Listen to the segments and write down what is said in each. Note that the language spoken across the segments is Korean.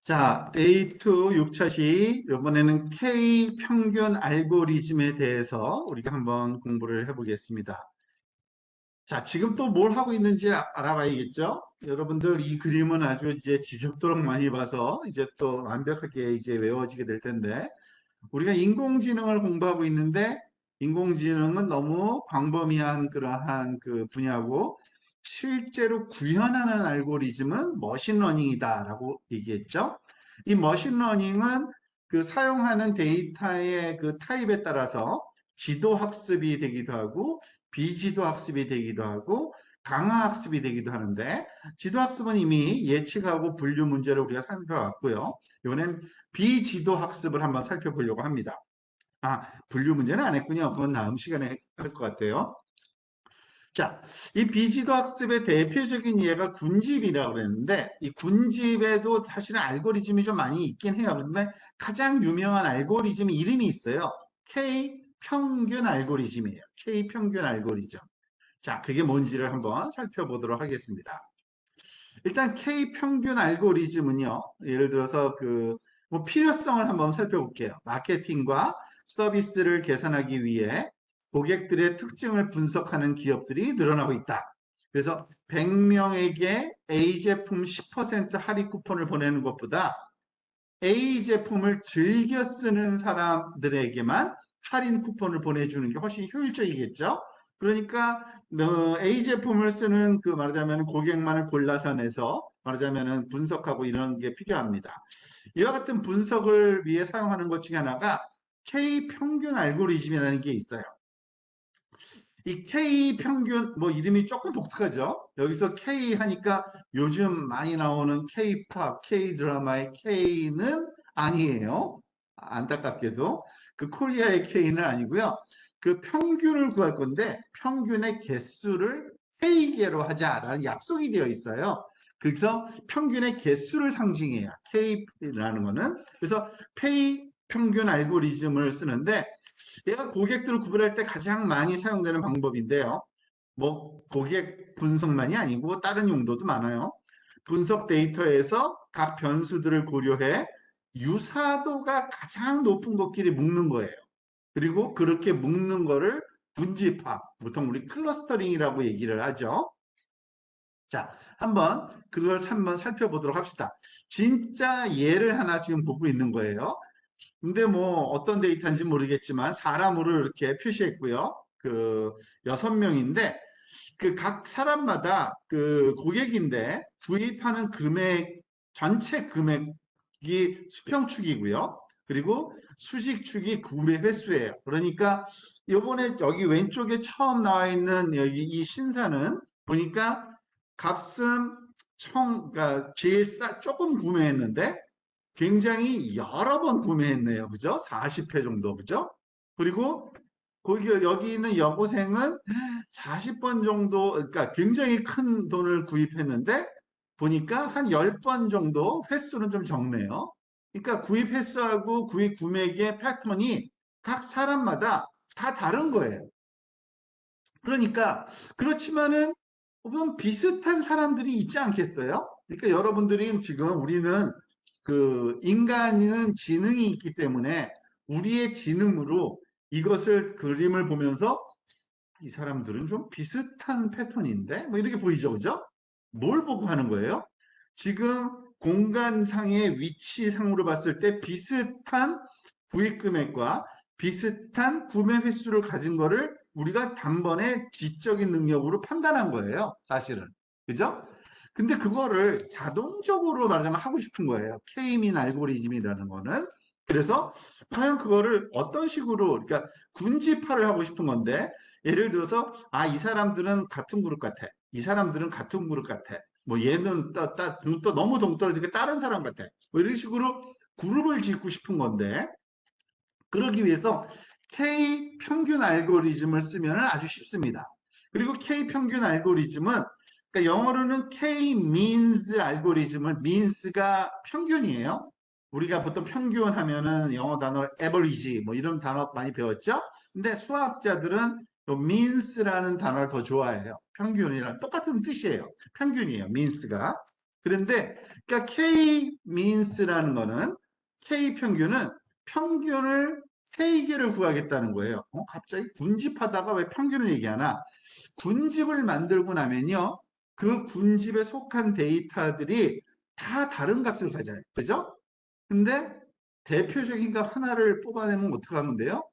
자, A2 6차시 이번에는 K 평균 알고리즘에 대해서 우리가 한번 공부를 해보겠습니다. 자, 지금 또 뭘 하고 있는지 알아봐야겠죠? 여러분들 이 그림은 아주 이제 지겹도록 많이 봐서 이제 또 완벽하게 이제 외워지게 될 텐데 우리가 인공지능을 공부하고 있는데 인공지능은 너무 광범위한 그러한 그 분야고 실제로 구현하는 알고리즘은 머신러닝이다라고 얘기했죠. 이 머신러닝은 그 사용하는 데이터의 그 타입에 따라서 지도 학습이 되기도 하고 비지도 학습이 되기도 하고 강화 학습이 되기도 하는데 지도 학습은 이미 예측하고 분류 문제를 우리가 살펴봤고요. 이번엔 비지도 학습을 한번 살펴보려고 합니다. 아, 분류 문제는 안 했군요. 그건 다음 시간에 할 것 같아요. 자, 이 비지도 학습의 대표적인 예가 군집이라고 그랬는데, 이 군집에도 사실은 알고리즘이 좀 많이 있긴 해요. 그런데 가장 유명한 알고리즘 이름이 있어요. K 평균 알고리즘이에요. K 평균 알고리즘. 자, 그게 뭔지를 한번 살펴보도록 하겠습니다. 일단 K 평균 알고리즘은요. 예를 들어서 뭐 필요성을 한번 살펴볼게요. 마케팅과 서비스를 개선하기 위해 고객들의 특징을 분석하는 기업들이 늘어나고 있다. 그래서 100명에게 A 제품 10% 할인 쿠폰을 보내는 것보다 A 제품을 즐겨 쓰는 사람들에게만 할인 쿠폰을 보내주는 게 훨씬 효율적이겠죠? 그러니까 A 제품을 쓰는 그 말하자면 고객만을 골라서 내서 말하자면 분석하고 이런 게 필요합니다. 이와 같은 분석을 위해 사용하는 것 중에 하나가 K 평균 알고리즘이라는 게 있어요. 이 K 평균 뭐 이름이 조금 독특하죠. 여기서 K 하니까 요즘 많이 나오는 K-팝, K-드라마의 K는 아니에요. 안타깝게도 그 코리아의 K는 아니고요. 그 평균을 구할 건데 평균의 개수를 K개로 하자라는 약속이 되어 있어요. 그래서 평균의 개수를 상징해요. K라는 거는. 그래서 K 평균 알고리즘을 쓰는데 얘가 고객들을 구별할 때 가장 많이 사용되는 방법인데요. 뭐 고객 분석만이 아니고 다른 용도도 많아요. 분석 데이터에서 각 변수들을 고려해 유사도가 가장 높은 것끼리 묶는 거예요. 그리고 그렇게 묶는 거를 분집합, 보통 우리 클러스터링이라고 얘기를 하죠. 자, 한번 살펴보도록 합시다. 진짜 예를 하나 지금 보고 있는 거예요. 근데 뭐 어떤 데이터인지 모르겠지만 사람으로 이렇게 표시했고요. 그 6명인데 그 각 사람마다 그 고객인데 구입하는 금액 전체 금액이 수평축이고요. 그리고 수식축이 구매 횟수예요. 그러니까 요번에 여기 왼쪽에 처음 나와 있는 여기 이 신사는 보니까 값은 그러니까 제일 조금 구매했는데 굉장히 여러 번 구매했네요. 그죠? 40회 정도. 그죠? 그리고 여기 있는 여고생은 40번 정도, 그러니까 굉장히 큰 돈을 구입했는데 보니까 한 10번 정도 횟수는 좀 적네요. 그러니까 구입 횟수하고 구입 금액의 패턴이 각 사람마다 다 다른 거예요. 그러니까 그렇지만은 좀 비슷한 사람들이 있지 않겠어요? 그러니까 여러분들이 지금 우리는 그 인간은 지능이 있기 때문에 우리의 지능으로 이것을 그림을 보면서 이 사람들은 좀 비슷한 패턴인데 뭐 이렇게 보이죠, 그죠? 뭘 보고 하는 거예요? 지금 공간상의 위치상으로 봤을 때 비슷한 구입 금액과 비슷한 구매 횟수를 가진 거를 우리가 단번에 지적인 능력으로 판단한 거예요, 사실은. 그죠? 근데 그거를 자동적으로 말하자면 하고 싶은 거예요. K-민 알고리즘이라는 거는. 그래서 과연 그거를 어떤 식으로, 그러니까 군집화를 하고 싶은 건데, 예를 들어서, 아, 이 사람들은 같은 그룹 같아. 이 사람들은 같은 그룹 같아. 뭐 얘는 또 너무 동떨어지게 다른 사람 같아. 뭐 이런 식으로 그룹을 짓고 싶은 건데, 그러기 위해서 K 평균 알고리즘을 쓰면 아주 쉽습니다. 그리고 K 평균 알고리즘은 그러니까 영어로는 K means 알고리즘을 means가 평균이에요. 우리가 보통 평균 하면은 영어 단어 average 뭐 이런 단어 많이 배웠죠? 근데 수학자들은 means라는 단어를 더 좋아해요. 평균이랑 똑같은 뜻이에요. 평균이에요. means가. 그런데 그러니까 K-means라는 거는 K 평균을 K개를 구하겠다는 거예요. 갑자기 군집하다가 왜 평균을 얘기하나? 군집을 만들고 나면요. 그 군집에 속한 데이터들이 다 다른 값을 가져요. 그죠? 근데 대표적인 값 하나를 뽑아내면 어떻게 하면 돼요?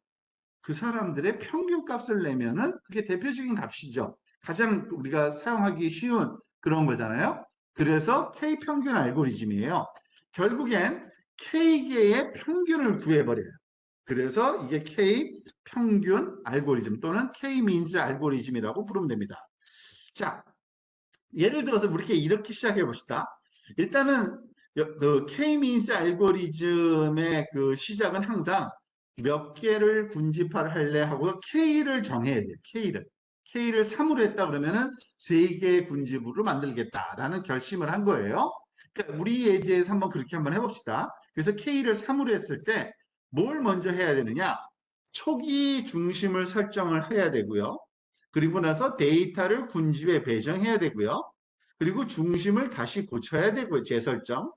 그 사람들의 평균 값을 내면은 그게 대표적인 값이죠. 가장 우리가 사용하기 쉬운 그런 거잖아요. 그래서 K 평균 알고리즘이에요. 결국엔 K개의 평균을 구해버려요. 그래서 이게 K 평균 알고리즘 또는 K 민즈 알고리즘이라고 부르면 됩니다. 자, 예를 들어서 이렇게 시작해 봅시다. 일단은 그 K-means 알고리즘의 그 시작은 항상 몇 개를 군집화를 할래 하고 K를 정해야 돼요. K를 3으로 했다 그러면은 3개의 군집으로 만들겠다라는 결심을 한 거예요. 그러니까 우리 예제에서 그렇게 한번 해봅시다. 그래서 K를 3으로 했을 때 뭘 먼저 해야 되느냐? 초기 중심을 설정을 해야 되고요. 그리고 나서 데이터를 군집에 배정해야 되고요. 그리고 중심을 다시 고쳐야 되고요. 재설정.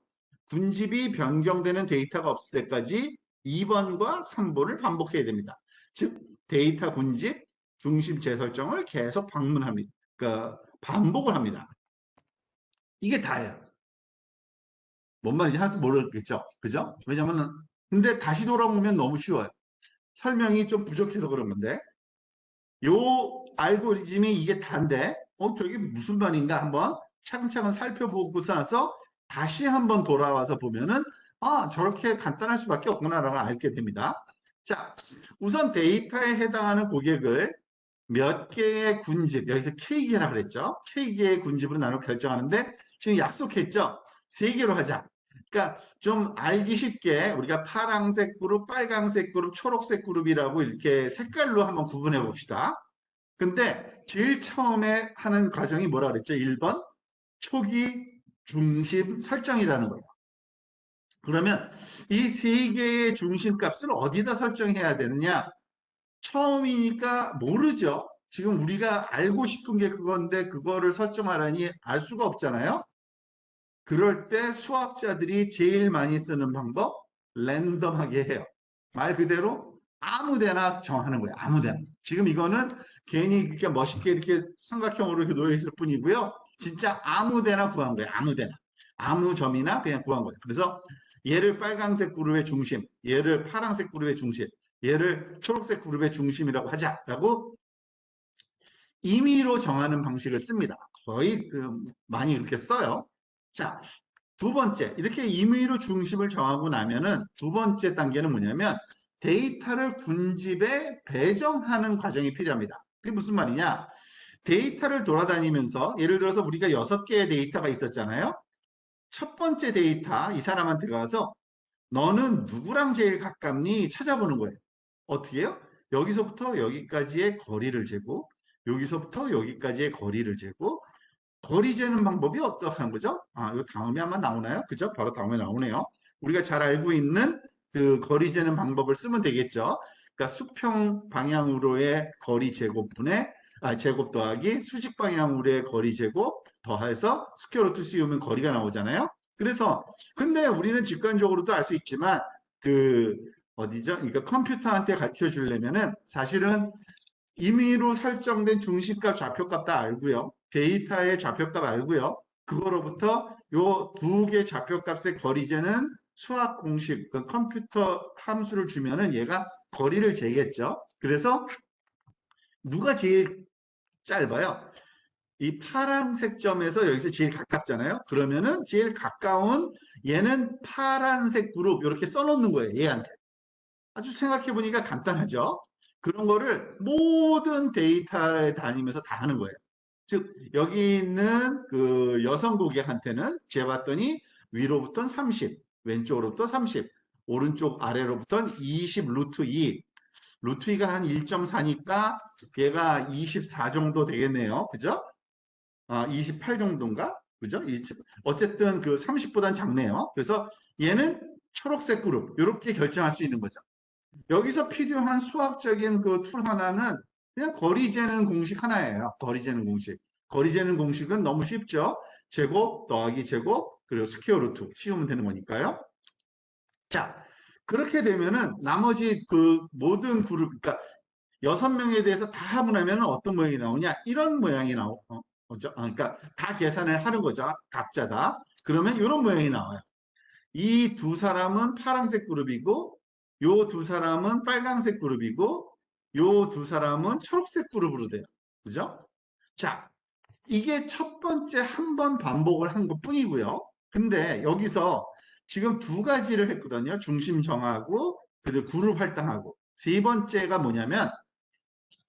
군집이 변경되는 데이터가 없을 때까지 2번과 3번을 반복해야 됩니다. 즉 데이터 군집, 중심 재설정을 계속 방문합니다. 그러니까 반복을 합니다. 이게 다예요. 뭔 말인지 하나도 모르겠죠. 그죠? 왜냐면은 근데 다시 돌아오면 너무 쉬워요. 설명이 좀 부족해서 그런 건데 요 알고리즘이 이게 단데 저게 무슨 말인가 한번 차근차근 살펴보고 나서 다시 한번 돌아와서 보면은 저렇게 간단할 수밖에 없구나라고 알게 됩니다. 자, 우선 데이터에 해당하는 고객을 몇 개의 군집, 여기서 K개라 그랬죠. K개의 군집으로 나눠 결정하는데 지금 약속했죠. 3개로 하자. 그러니까 좀 알기 쉽게 우리가 파란색 그룹, 빨간색 그룹, 초록색 그룹이라고 이렇게 색깔로 한번 구분해 봅시다. 근데 제일 처음에 하는 과정이 뭐라 그랬죠? 1번 초기 중심 설정이라는 거예요. 그러면 이 3개의 중심값을 어디다 설정해야 되느냐? 처음이니까 모르죠. 지금 우리가 알고 싶은 게 그건데 그거를 설정하라니 알 수가 없잖아요. 그럴 때 수학자들이 제일 많이 쓰는 방법 랜덤하게 해요. 말 그대로 아무데나 정하는 거예요. 아무데나. 지금 이거는 괜히 이렇게 멋있게 이렇게 삼각형으로 이렇게 놓여 있을 뿐이고요. 진짜 아무데나 구한 거예요. 아무데나. 아무 점이나 그냥 구한 거예요. 그래서 얘를 빨간색 그룹의 중심, 얘를 파란색 그룹의 중심, 얘를 초록색 그룹의 중심이라고 하자라고 임의로 정하는 방식을 씁니다. 거의 많이 이렇게 써요. 자, 두 번째, 이렇게 임의로 중심을 정하고 나면은 두 번째 단계는 뭐냐면 데이터를 군집에 배정하는 과정이 필요합니다. 그게 무슨 말이냐? 데이터를 돌아다니면서 예를 들어서 우리가 6개의 데이터가 있었잖아요. 첫 번째 데이터 이 사람한테 가서 너는 누구랑 제일 가깝니? 찾아보는 거예요. 어떻게 해요? 여기서부터 여기까지의 거리를 재고 여기서부터 여기까지의 거리를 재고 거리 재는 방법이 어떠한 거죠? 이거 다음에 아마 나오나요? 그죠? 바로 다음에 나오네요. 우리가 잘 알고 있는 그 거리 재는 방법을 쓰면 되겠죠. 그러니까 수평 방향으로의 거리 제곱분의 제곱 더하기 수직 방향으로의 거리 제곱 더해서 스퀘어 루트 씌우면 거리가 나오잖아요. 그래서 근데 우리는 직관적으로도 알 수 있지만 그 어디죠? 그러니까 컴퓨터한테 가르쳐 주려면은 사실은 임의로 설정된 중심값, 좌표값 다 알고요. 데이터의 좌표값 알고요. 그거로부터 요 두 개 좌표값의 거리재는 수학 공식, 그 컴퓨터 함수를 주면은 얘가 거리를 재겠죠. 그래서 누가 제일 짧아요? 이 파란색 점에서 여기서 제일 가깝잖아요. 그러면은 제일 가까운 얘는 파란색 그룹 이렇게 써놓는 거예요. 얘한테. 아주 생각해 보니까 간단하죠. 그런 거를 모든 데이터에 다니면서 다 하는 거예요. 즉 여기 있는 그 여성 고객한테는 재봤더니 위로부터는 30, 왼쪽으로부터 30, 오른쪽 아래로부터는 20 루트 2. 루트 2가 한 1.4니까 얘가 24 정도 되겠네요. 그죠? 28 정도인가? 그죠? 어쨌든 그 30보단 작네요. 그래서 얘는 초록색 그룹 이렇게 결정할 수 있는 거죠. 여기서 필요한 수학적인 그 툴 하나는 그냥 거리 재는 공식 하나예요. 거리 재는 공식. 거리 재는 공식은 너무 쉽죠. 제곱 더하기 제곱 그리고 스퀘어 루트 씌우면 되는 거니까요. 자, 그렇게 되면은 나머지 그 모든 그룹, 그러니까 6명에 대해서 다 합을 하면 어떤 모양이 나오냐? 이런 모양이 나오죠. 그러니까 다 계산을 하는 거죠. 각자 다. 그러면 이런 모양이 나와요. 이 두 사람은 파란색 그룹이고, 요 두 사람은 빨간색 그룹이고, 요 두 사람은 초록색 그룹으로 돼요. 그죠? 자, 이게 첫 번째 한 번 반복을 한 것 뿐이고요. 근데 여기서 지금 두 가지를 했거든요. 중심 정하고, 그리고 그룹 할당하고. 세 번째가 뭐냐면,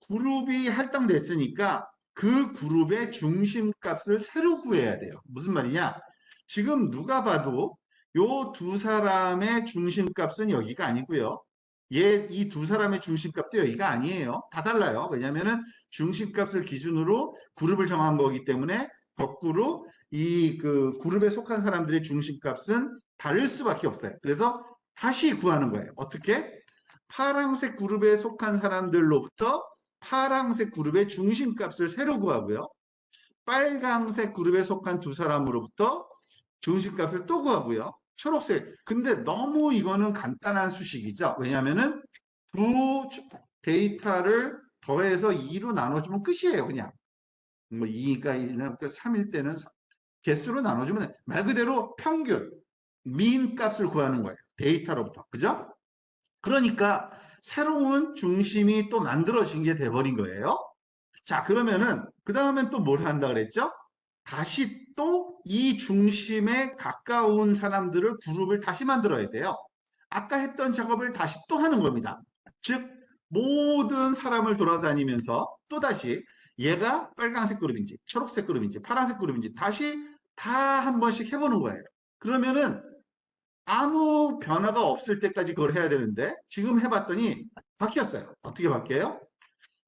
그룹이 할당됐으니까 그 그룹의 중심값을 새로 구해야 돼요. 무슨 말이냐? 지금 누가 봐도 요 두 사람의 중심값은 여기가 아니고요. 이 두 사람의 중심값도 여기가 아니에요. 다 달라요. 왜냐하면 중심값을 기준으로 그룹을 정한 거기 때문에 거꾸로 이 그 그룹에 속한 사람들의 중심값은 다를 수밖에 없어요. 그래서 다시 구하는 거예요. 어떻게? 파란색 그룹에 속한 사람들로부터 파란색 그룹의 중심값을 새로 구하고요. 빨간색 그룹에 속한 두 사람으로부터 중심값을 또 구하고요. 초록색. 근데 너무 이거는 간단한 수식이죠. 왜냐하면은 두 데이터를 더해서 2로 나눠주면 끝이에요. 그냥. 뭐 2가 1이나 3일 때는 개수로 나눠주면 말 그대로 평균, 민 값을 구하는 거예요. 데이터로부터. 그죠? 그러니까 새로운 중심이 또 만들어진 게 돼버린 거예요. 자, 그러면은 그 다음엔 또 뭘 한다 그랬죠? 다시 또 이 중심에 가까운 사람들을 그룹을 다시 만들어야 돼요. 아까 했던 작업을 다시 또 하는 겁니다. 즉 모든 사람을 돌아다니면서 또다시 얘가 빨간색 그룹인지 초록색 그룹인지 파란색 그룹인지 다시 다 한 번씩 해보는 거예요. 그러면은 아무 변화가 없을 때까지 그걸 해야 되는데 지금 해봤더니 바뀌었어요. 어떻게 바뀌어요?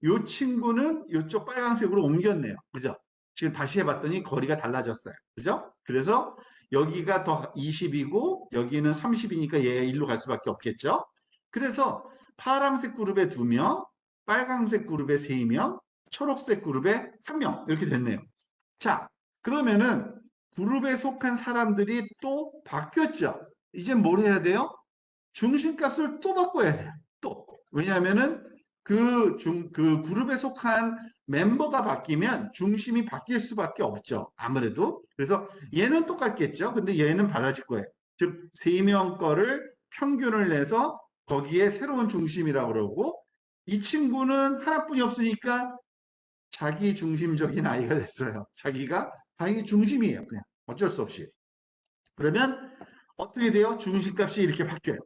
이 친구는 이쪽 빨간색으로 옮겼네요. 그죠? 지금 다시 해봤더니 거리가 달라졌어요. 그죠? 그래서 여기가 더 20이고 여기는 30이니까 얘 일로 갈 수밖에 없겠죠? 그래서 파란색 그룹에 2명, 빨간색 그룹에 3명, 초록색 그룹에 1명 이렇게 됐네요. 자, 그러면은 그룹에 속한 사람들이 또 바뀌었죠? 이제 뭘 해야 돼요? 중심값을 또 바꿔야 돼요. 또. 왜냐하면은 그 그룹에 속한 멤버가 바뀌면 중심이 바뀔 수밖에 없죠. 아무래도. 그래서 얘는 똑같겠죠. 근데 얘는 달라질 거예요. 즉, 3명 거를 평균을 내서 거기에 새로운 중심이라고 그러고 이 친구는 하나뿐이 없으니까 자기 중심적인 아이가 됐어요. 자기가 자기 중심이에요. 그냥 어쩔 수 없이. 그러면 어떻게 돼요? 중심값이 이렇게 바뀌어요.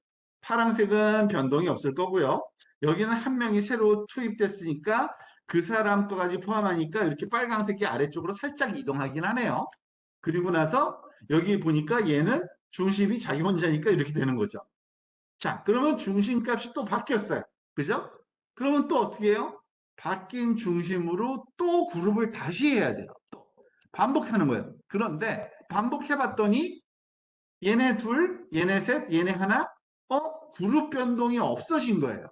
파란색은 변동이 없을 거고요. 여기는 한 명이 새로 투입됐으니까 그 사람 거까지 포함하니까 이렇게 빨간색이 아래쪽으로 살짝 이동하긴 하네요. 그리고 나서 여기 보니까 얘는 중심이 자기 혼자니까 이렇게 되는 거죠. 자, 그러면 중심값이 또 바뀌었어요. 그죠? 그러면 또 어떻게 해요? 바뀐 중심으로 또 그룹을 다시 해야 돼요. 또 반복하는 거예요. 그런데 반복해봤더니 얘네 둘, 얘네 셋, 얘네 하나, 그룹 변동이 없어진 거예요.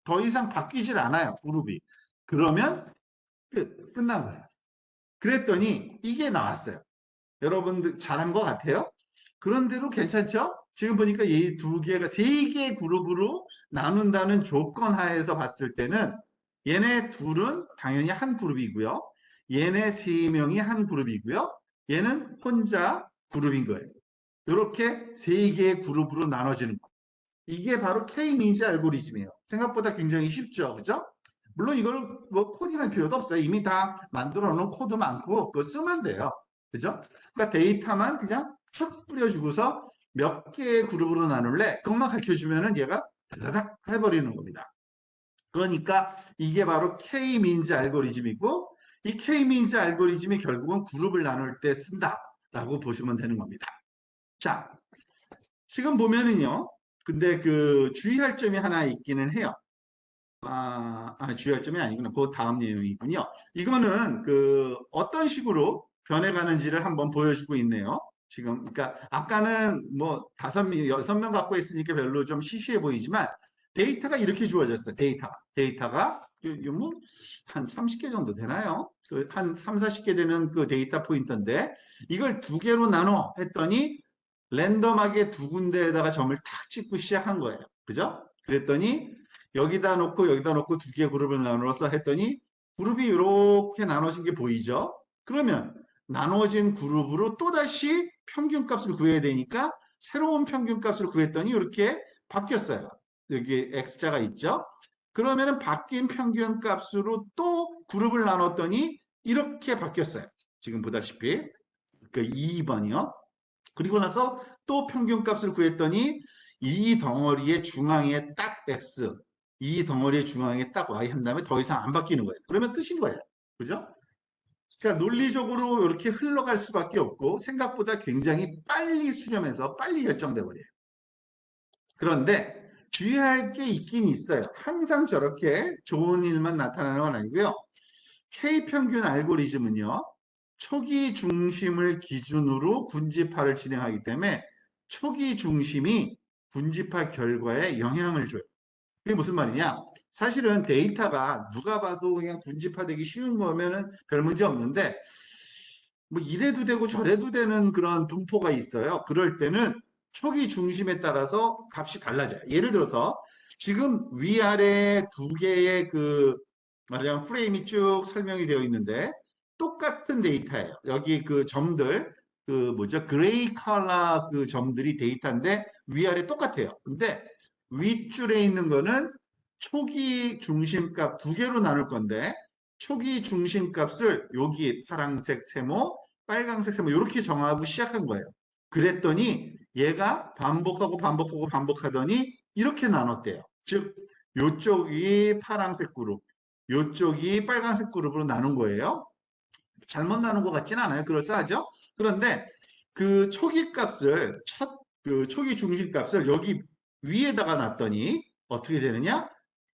더 이상 바뀌질 않아요, 그룹이. 그러면 끝난 거예요. 그랬더니 이게 나왔어요. 여러분들 잘한 것 같아요? 그런대로 괜찮죠? 지금 보니까 이 두 개가 세 개의 그룹으로 나눈다는 조건 하에서 봤을 때는 얘네 둘은 당연히 한 그룹이고요. 얘네 세 명이 한 그룹이고요. 얘는 혼자 그룹인 거예요. 이렇게 세 개의 그룹으로 나눠지는 거. 이게 바로 K-민지 알고리즘이에요. 생각보다 굉장히 쉽죠. 그죠? 물론 이걸 뭐 코딩할 필요도 없어요. 이미 다 만들어 놓은 코드 많고 그거 쓰면 돼요. 그죠? 그러니까 데이터만 그냥 탁 뿌려주고서 몇 개의 그룹으로 나눌래? 그것만 가르쳐주면은 얘가 다다닥 해버리는 겁니다. 그러니까 이게 바로 K-민지 알고리즘이고 이 K-민지 알고리즘이 결국은 그룹을 나눌 때 쓴다라고 보시면 되는 겁니다. 자, 지금 보면은요. 근데 그 주의할 점이 하나 있기는 해요. 주의할 점이 아니구나. 그 다음 내용이군요. 이거는 그 어떤 식으로 변해가는지를 한번 보여주고 있네요. 지금, 그러니까 아까는 뭐 5명, 6명 갖고 있으니까 별로 좀 시시해 보이지만 데이터가 이렇게 주어졌어요. 데이터가 뭐, 한 30개 정도 되나요? 한 3, 40개 되는 그 데이터 포인트인데, 이걸 두 개로 나눠 했더니, 랜덤하게 두 군데에다가 점을 탁 찍고 시작한 거예요. 그죠? 그랬더니, 여기다 놓고 두 개 그룹을 나눠서 했더니, 그룹이 이렇게 나눠진 게 보이죠? 그러면, 나눠진 그룹으로 또다시 평균값을 구해야 되니까, 새로운 평균값을 구했더니, 이렇게 바뀌었어요. 여기 X자가 있죠? 그러면은 바뀐 평균 값으로 또 그룹을 나눴더니 이렇게 바뀌었어요. 지금 보다시피 그 2번이요. 그리고 나서 또 평균 값을 구했더니 이 덩어리의 중앙에 딱 X, 이 덩어리의 중앙에 딱 Y 한 다음에 더 이상 안 바뀌는 거예요. 그러면 끝인 거예요. 그죠? 그러니까 논리적으로 이렇게 흘러갈 수밖에 없고 생각보다 굉장히 빨리 수렴해서 빨리 결정돼 버려요. 그런데 주의할 게 있긴 있어요. 항상 저렇게 좋은 일만 나타나는 건 아니고요. K평균 알고리즘은요. 초기 중심을 기준으로 분집화를 진행하기 때문에 초기 중심이 분집화 결과에 영향을 줘요. 그게 무슨 말이냐? 사실은 데이터가 누가 봐도 그냥 분집화되기 쉬운 거면은 별 문제 없는데 뭐 이래도 되고 저래도 되는 그런 분포가 있어요. 그럴 때는 초기 중심에 따라서 값이 달라져요. 예를 들어서 지금 위아래 두 개의 그 말하자면 프레임이 쭉 설명이 되어 있는데 똑같은 데이터예요. 여기 그 점들 그 뭐죠? 그레이 컬러 그 점들이 데이터인데 위아래 똑같아요. 근데 윗줄에 있는 거는 초기 중심값 두 개로 나눌 건데 초기 중심값을 여기 파란색 세모, 빨간색 세모 이렇게 정하고 시작한 거예요. 그랬더니 얘가 반복하고 반복하더니 이렇게 나눴대요. 즉 요쪽이 파란색 그룹, 요쪽이 빨간색 그룹으로 나눈 거예요. 잘못 나눈 것 같지는 않아요. 그럴싸하죠? 그런데 그 초기 값을 그 초기 중심 값을 여기 위에다가 놨더니 어떻게 되느냐?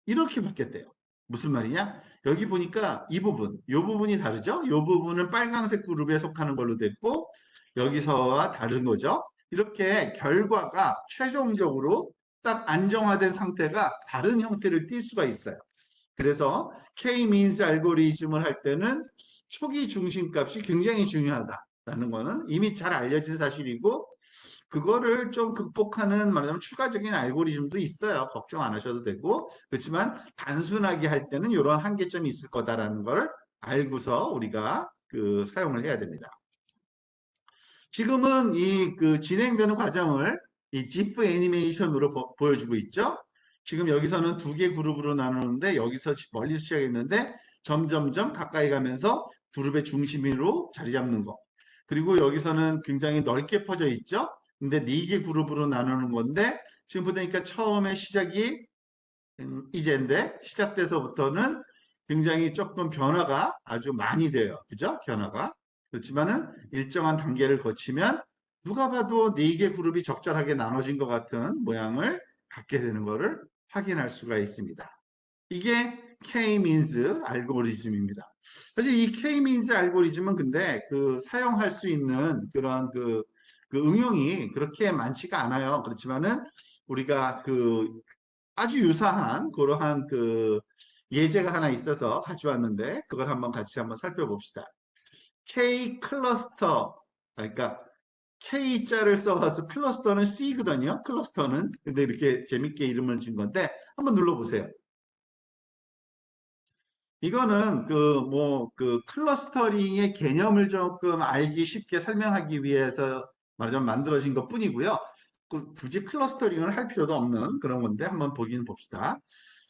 이렇게 바뀌었대요. 무슨 말이냐? 여기 보니까 이 부분이 다르죠? 이 부분은 빨간색 그룹에 속하는 걸로 됐고, 여기서와 다른 거죠? 이렇게 결과가 최종적으로 딱 안정화된 상태가 다른 형태를 띌 수가 있어요. 그래서 K-means 알고리즘을 할 때는 초기 중심값이 굉장히 중요하다라는 거는 이미 잘 알려진 사실이고, 그거를 좀 극복하는 말하자면 추가적인 알고리즘도 있어요. 걱정 안 하셔도 되고. 그렇지만 단순하게 할 때는 이런 한계점이 있을 거다라는 걸 알고서 우리가 그 사용을 해야 됩니다. 지금은 이 그 진행되는 과정을 이 GIF 애니메이션으로 보여주고 있죠. 지금 여기서는 두 개 그룹으로 나누는데 여기서 멀리서 시작했는데 점점점 가까이 가면서 그룹의 중심으로 자리 잡는 거. 그리고 여기서는 굉장히 넓게 퍼져 있죠. 근데 네 개 그룹으로 나누는 건데 지금 보니까 처음에 시작이 이제인데 시작돼서부터는 굉장히 조금 변화가 아주 많이 돼요. 그죠? 변화가. 그렇지만은 일정한 단계를 거치면 누가 봐도 네 개 그룹이 적절하게 나눠진 것 같은 모양을 갖게 되는 것을 확인할 수가 있습니다. 이게 K-means 알고리즘입니다. 사실 이 K-means 알고리즘은 근데 그 사용할 수 있는 그런 그 응용이 그렇게 많지가 않아요. 그렇지만은 우리가 그 아주 유사한 그러한 그 예제가 하나 있어서 가져왔는데 그걸 한번 같이 한번 살펴봅시다. K 클러스터 그러니까 K자를 써서 클러스터는 C거든요. 클러스터는 근데 이렇게 재밌게 이름을 준 건데 한번 눌러보세요. 이거는 그 클러스터링의 개념을 조금 알기 쉽게 설명하기 위해서 말하자면 만들어진 것 뿐이고요. 굳이 클러스터링을 할 필요도 없는 그런 건데 한번 보긴 봅시다.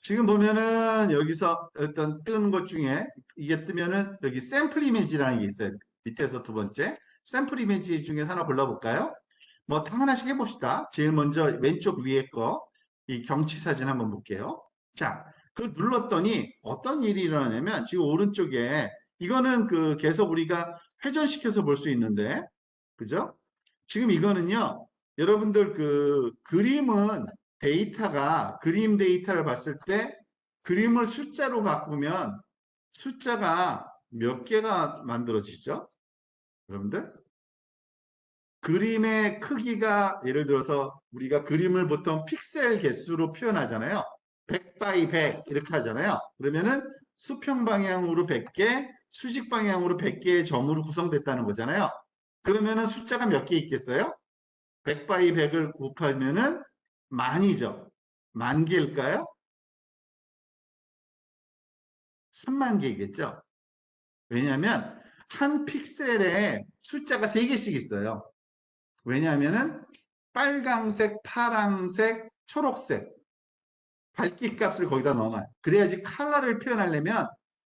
지금 보면은 여기서 어떤 뜨는 것 중에 이게 뜨면은 여기 샘플 이미지라는 게 있어요. 밑에서 두 번째. 샘플 이미지 중에서 하나 골라볼까요? 뭐 하나씩 해봅시다. 제일 먼저 왼쪽 위에 거, 이 경치 사진 한번 볼게요. 자, 그걸 눌렀더니 어떤 일이 일어나냐면 지금 오른쪽에 이거는 그 계속 우리가 회전시켜서 볼 수 있는데, 그죠? 지금 이거는요, 여러분들 그 그림은 데이터가 그림 데이터를 봤을 때 그림을 숫자로 바꾸면 숫자가 몇 개가 만들어지죠? 여러분들? 그림의 크기가 예를 들어서 우리가 그림을 보통 픽셀 개수로 표현하잖아요. 100 바이 100 이렇게 하잖아요. 그러면은 수평 방향으로 100개, 수직 방향으로 100개의 점으로 구성됐다는 거잖아요. 그러면은 숫자가 몇 개 있겠어요? 100 바이 100을 곱하면은 만이죠. 만 개일까요? 3만 개겠죠. 왜냐하면 한 픽셀에 숫자가 3개씩 있어요. 왜냐하면은 빨강색, 파랑색, 초록색 밝기 값을 거기다 넣어놔요. 그래야지 컬러를 표현하려면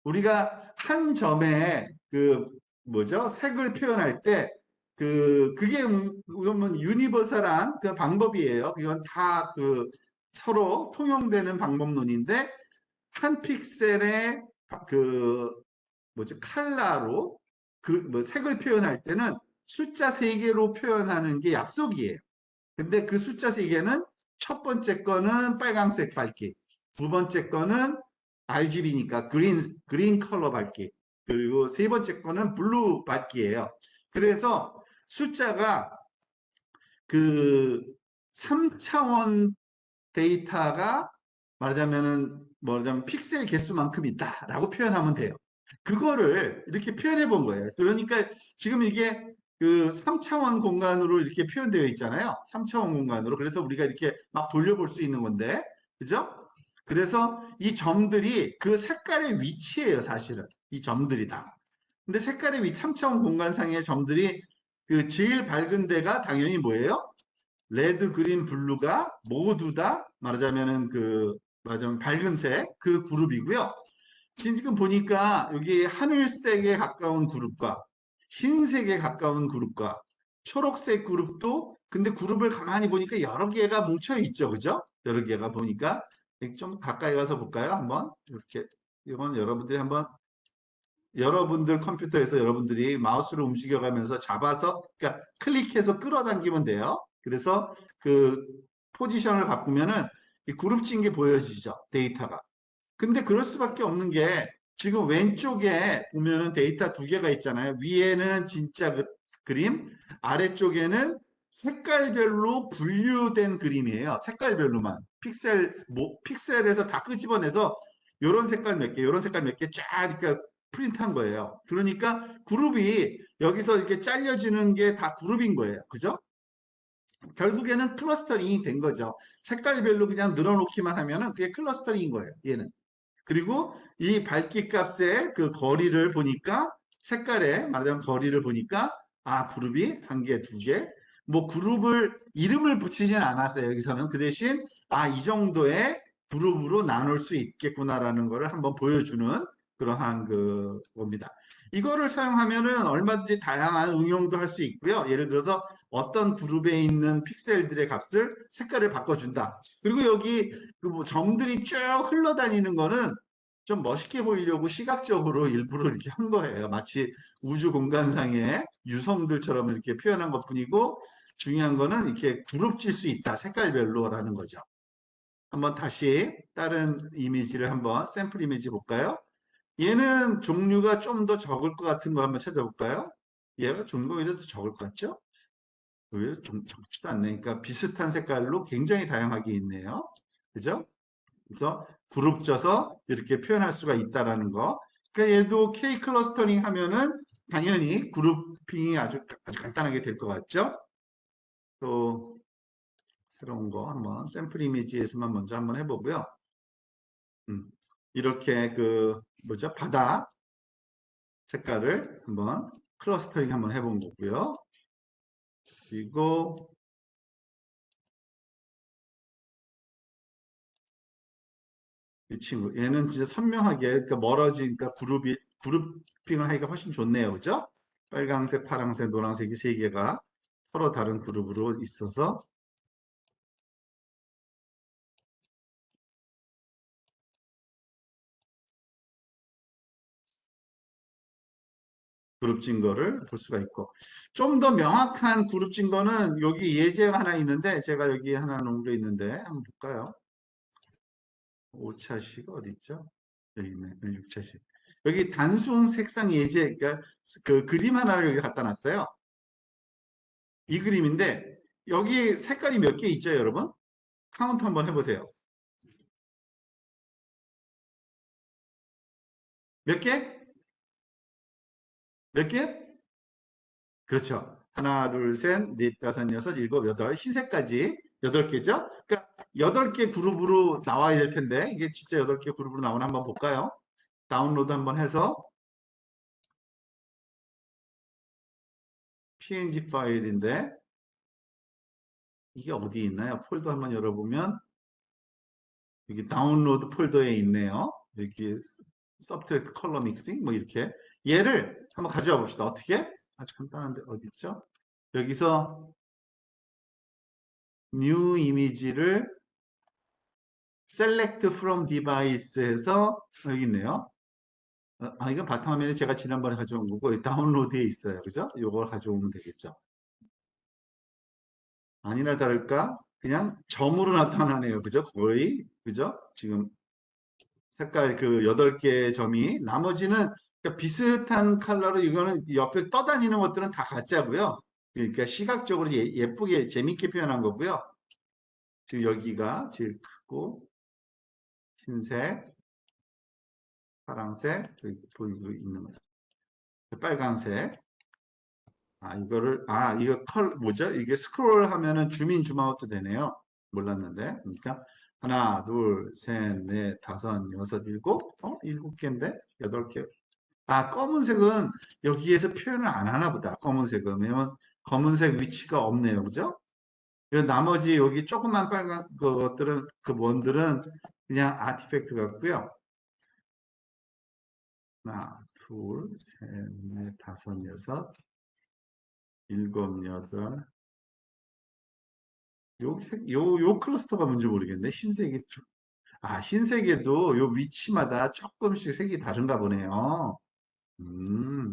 우리가 한 점에 그 뭐죠? 색을 표현할 때 그게 그러면 유니버설한 그 방법이에요. 이건 다 그 서로 통용되는 방법론인데 한 픽셀에 그 뭐지 컬러로 그 뭐 색을 표현할 때는 숫자 3개로 표현하는 게 약속이에요. 근데 그 숫자 3개는 첫 번째 거는 빨간색 밝기, 두 번째 거는 RGB니까 그린 컬러 밝기, 그리고 세 번째 거는 블루 밝기예요. 그래서 숫자가 그 3차원 데이터가 말하자면 픽셀 개수만큼 있다라고 표현하면 돼요. 그거를 이렇게 표현해 본 거예요. 그러니까 지금 이게 그 3차원 공간으로 이렇게 표현되어 있잖아요. 3차원 공간으로. 그래서 우리가 이렇게 막 돌려볼 수 있는 건데, 그죠? 그래서 이 점들이 그 색깔의 위치예요, 사실은. 이 점들이 다. 근데 색깔의 3차원 공간상의 점들이 그 제일 밝은 데가 당연히 뭐예요? 레드, 그린, 블루가 모두 다 말하자면은 말하자면 밝은색 그 그룹이고요. 지금 보니까 여기 하늘색에 가까운 그룹과 흰색에 가까운 그룹과 초록색 그룹도 근데 그룹을 가만히 보니까 여러 개가 뭉쳐 있죠. 그죠? 여러 개가 보니까 좀 가까이 가서 볼까요? 한번 이렇게 이건 여러분들이 한번 여러분들 컴퓨터에서 여러분들이 마우스를 움직여가면서 잡아서, 그러니까 클릭해서 끌어당기면 돼요. 그래서 그 포지션을 바꾸면은 이 그룹진 게 보여지죠. 데이터가. 근데 그럴 수밖에 없는 게 지금 왼쪽에 보면은 데이터 2개가 있잖아요. 위에는 진짜 그림, 아래쪽에는 색깔별로 분류된 그림이에요. 색깔별로만. 픽셀에서 다 끄집어내서 요런 색깔 몇 개, 요런 색깔 몇 개 쫙 이렇게 프린트한 거예요. 그러니까 그룹이 여기서 이렇게 잘려지는 게 다 그룹인 거예요. 그죠? 결국에는 클러스터링이 된 거죠. 색깔별로 그냥 늘어놓기만 하면은 그게 클러스터링인 거예요. 얘는. 그리고 이 밝기 값의 그 거리를 보니까 색깔에 말하자면 거리를 보니까 아 그룹이 한 개, 두 개, 뭐 그룹을 이름을 붙이진 않았어요. 여기서는 그 대신 아 이 정도의 그룹으로 나눌 수 있겠구나라는 것을 한번 보여주는 그러한 그 겁니다. 이거를 사용하면은 얼마든지 다양한 응용도 할 수 있고요. 예를 들어서 어떤 그룹에 있는 픽셀들의 값을 색깔을 바꿔준다. 그리고 여기 그뭐 점들이 쭉 흘러다니는 거는 좀 멋있게 보이려고 시각적으로 일부러 이렇게 한 거예요. 마치 우주 공간상의 유성들처럼 이렇게 표현한 것 뿐이고 중요한 거는 이렇게 그룹질 수 있다. 색깔별로라는 거죠. 한번 다시 다른 이미지를 한번 샘플 이미지 볼까요? 얘는 종류가 좀 더 적을 것 같은 거 한번 찾아볼까요? 얘가 종류가 오히려 더 적을 것 같죠? 오히려 좀 적지도 않네. 그러니까 비슷한 색깔로 굉장히 다양하게 있네요. 그죠? 그래서 그룹 져서 이렇게 표현할 수가 있다라는 거. 그러니까 얘도 K 클러스터링 하면은 당연히 그룹핑이 아주 간단하게 될 것 같죠? 또 새로운 거 한번 샘플 이미지에서만 먼저 한번 해보고요. 이렇게 그 뭐죠? 바다 색깔을 한번 클러스터링 한번 해본 거고요. 그리고 이 친구 얘는 진짜 선명하게 그러니까 멀어지니까 그룹핑을 하기가 훨씬 좋네요. 그죠? 빨강색, 파랑색, 노란색이 세 개가 서로 다른 그룹으로 있어서 그룹진 거를 볼 수가 있고 좀 더 명확한 그룹진 거는 여기 예제가 하나 있는데 제가 여기 하나 놓은 게 있는데 한번 볼까요? 5차식 어디 있죠? 여기 있네. 6차식. 여기 단순 색상 예제 그러니까 그 그림 하나를 여기 갖다 놨어요. 이 그림인데 여기 색깔이 몇 개 있죠, 여러분? 카운트 한번 해보세요. 몇 개? 몇 개? 그렇죠. 하나, 둘, 셋, 넷, 다섯, 여섯, 일곱, 여덟. 흰색까지 8개죠? 그러니까 8개 그룹으로 나와야 될 텐데, 이게 진짜 8개 그룹으로 나오나 한번 볼까요? 다운로드 한번 해서 PNG 파일인데, 이게 어디 있나요? 폴더 한번 열어보면, 여기 다운로드 폴더에 있네요. 여기 서브트랙트 컬러 믹싱, 뭐 이렇게. 얘를 한번 가져와 봅시다. 어떻게? 아주 간단한데, 어디 있죠? 여기서 new 이미지를 select from device에서 여기 있네요. 이건 바탕화면에 제가 지난번에 가져온 거고 다운로드에 있어요. 그죠? 요걸 가져오면 되겠죠. 아니나 다를까 그냥 점으로 나타나네요. 그죠? 거의 그죠? 지금 색깔 그 8개 점이 나머지는 그러니까 비슷한 컬러로 이거는 옆에 떠다니는 것들은 다 가짜고요. 그러니까 시각적으로 예쁘게 재밌게 표현한 거고요. 지금 여기가 제일 크고 흰색, 파란색 여기 보이고 있는 거죠. 빨간색. 이거 뭐죠? 이게 스크롤 하면은 줌인 줌아웃도 되네요. 몰랐는데. 그러니까, 하나, 둘, 셋, 넷, 다섯, 여섯, 일곱? 7개인데? 8개. 검은색은 여기에서 표현을 안 하나 보다. 검은색은. 왜냐면 검은색 위치가 없네요. 그죠? 나머지 여기 조그만 빨간 것들은, 그 원들은 그냥 아티팩트 같고요. 하나, 둘, 셋, 넷, 다섯, 여섯, 일곱, 여덟, 요 클러스터가 뭔지 모르겠네. 흰색에도 요 위치마다 조금씩 색이 다른가 보네요.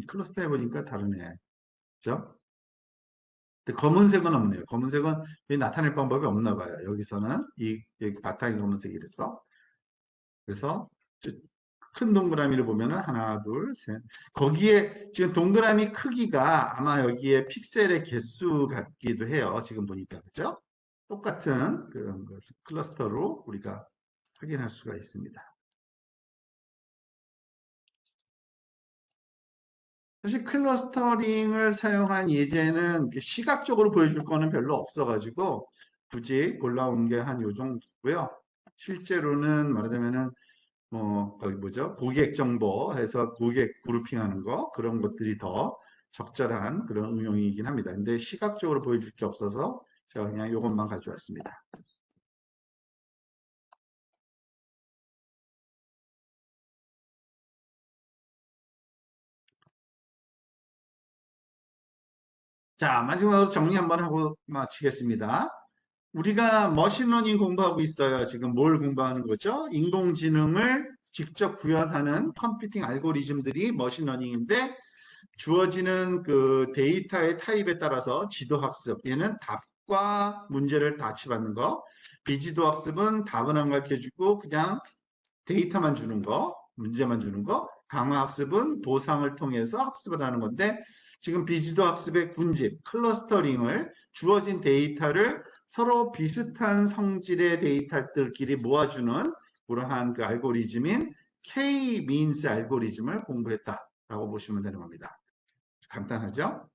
클러스터 해보니까 다르네. 그죠? 근데 검은색은 없네요. 검은색은 나타낼 방법이 없나 봐요. 여기서는 여기 바탕이 검은색이랬어. 그래서 큰 동그라미를 보면은 하나, 둘, 셋. 거기에 지금 동그라미 크기가 아마 여기에 픽셀의 개수 같기도 해요. 지금 보니까. 그죠? 똑같은 그런 클러스터로 우리가 확인할 수가 있습니다. 사실 클러스터링을 사용한 예제는 시각적으로 보여줄 거는 별로 없어가지고 굳이 골라온 게 한 요 정도고요. 실제로는 말하자면은 거기 뭐죠? 고객 정보 해서 고객 그룹핑하는 거 그런 것들이 더 적절한 그런 응용이긴 합니다. 근데 시각적으로 보여줄 게 없어서 제가 그냥 이것만 가져왔습니다. 자, 마지막으로 정리 한번 하고 마치겠습니다. 우리가 머신러닝 공부하고 있어요. 지금 뭘 공부하는 거죠? 인공지능을 직접 구현하는 컴퓨팅 알고리즘들이 머신러닝인데 주어지는 그 데이터의 타입에 따라서 지도학습, 얘는 답과 문제를 같이 받는 거. 비지도학습은 답은 안 가르쳐주고 그냥 데이터만 주는 거, 문제만 주는 거. 강화학습은 보상을 통해서 학습을 하는 건데 지금 비지도 학습의 군집, 클러스터링을 주어진 데이터를 서로 비슷한 성질의 데이터들끼리 모아주는 그러한 그 알고리즘인 K-means 알고리즘을 공부했다라고 보시면 되는 겁니다. 간단하죠?